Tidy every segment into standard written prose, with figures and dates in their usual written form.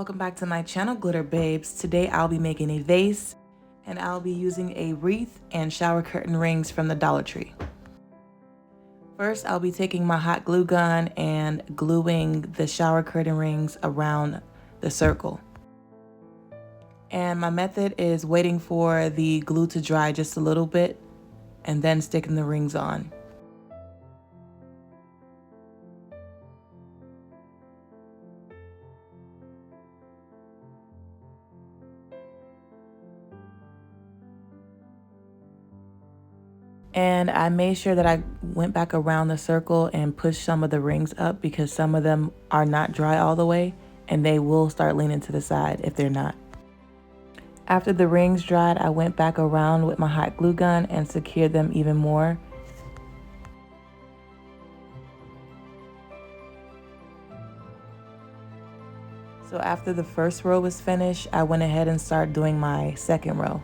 Welcome back to my channel, Glitter Babes. Today I'll be making a vase and I'll be using a wreath and shower curtain rings from the Dollar Tree. First, I'll be taking my hot glue gun and gluing the shower curtain rings around the circle. And my method is waiting for the glue to dry just a little bit and then sticking the rings on. And I made sure that I went back around the circle and pushed some of the rings up because some of them are not dry all the way and they will start leaning to the side if they're not. After the rings dried, I went back around with my hot glue gun and secured them even more. So after the first row was finished, I went ahead and started doing my second row.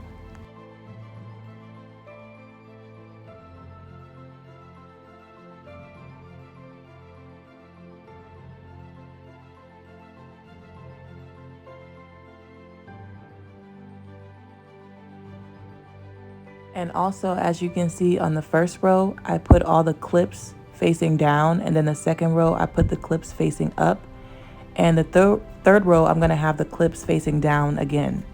And also, as you can see on the first row, I put all the clips facing down, and then the second row, I put the clips facing up. And the third row, I'm gonna have the clips facing down again.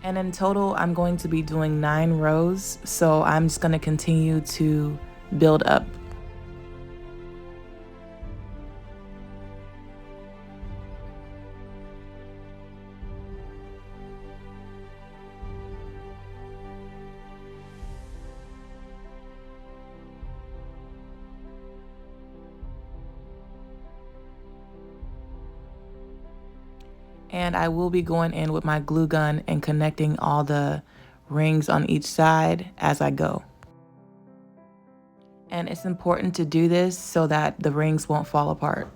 And in total, I'm going to be doing 9 rows, so I'm just gonna continue to build up. And I will be going in with my glue gun and connecting all the rings on each side as I go. And it's important to do this so that the rings won't fall apart.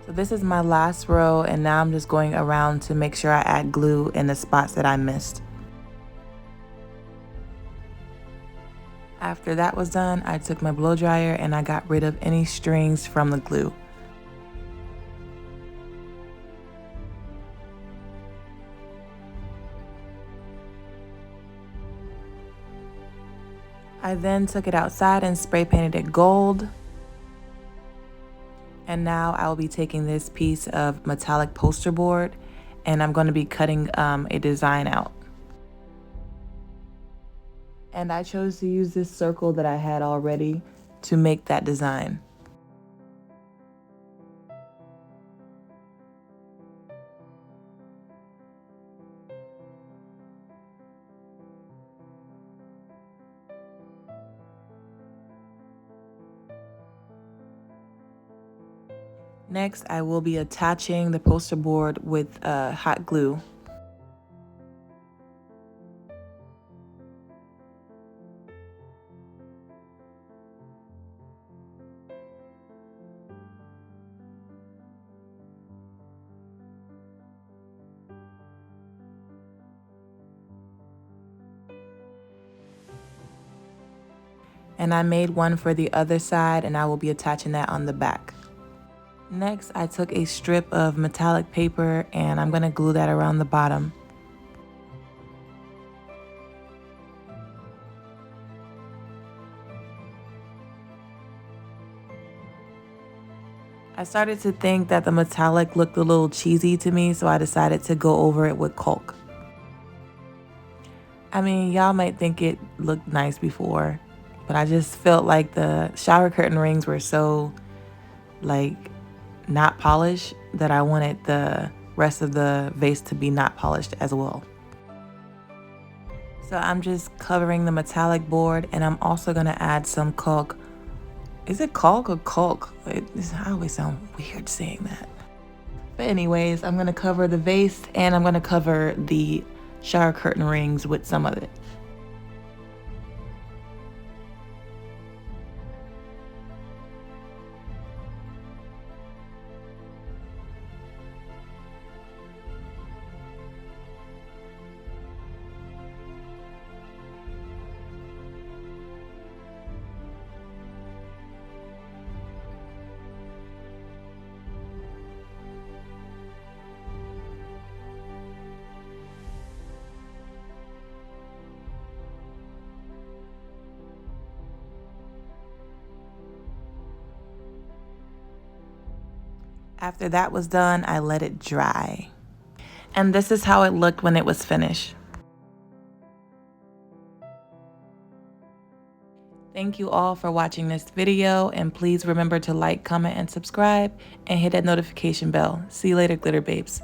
So this is my last row, and now I'm just going around to make sure I add glue in the spots that I missed. After that was done, I took my blow dryer and I got rid of any strings from the glue. I then took it outside and spray painted it gold. And now I'll be taking this piece of metallic poster board and I'm going to be cutting a design out. And I chose to use this circle that I had already to make that design. Next, I will be attaching the poster board with hot glue. And I made one for the other side, and I will be attaching that on the back. Next, I took a strip of metallic paper and I'm going to glue that around the bottom. I started to think that the metallic looked a little cheesy to me, so I decided to go over it with caulk. I mean, y'all might think it looked nice before, but I just felt like the shower curtain rings were so, like, not polished that I wanted the rest of the vase to be not polished as well. So I'm just covering the metallic board, and I'm also going to add some caulk. Is it caulk or caulk? I always sound weird saying that. But anyways, I'm going to cover the vase and I'm going to cover the shower curtain rings with some of it. After that was done, I let it dry. And this is how it looked when it was finished. Thank you all for watching this video, and please remember to like, comment, and subscribe, and hit that notification bell. See you later, glitter babes.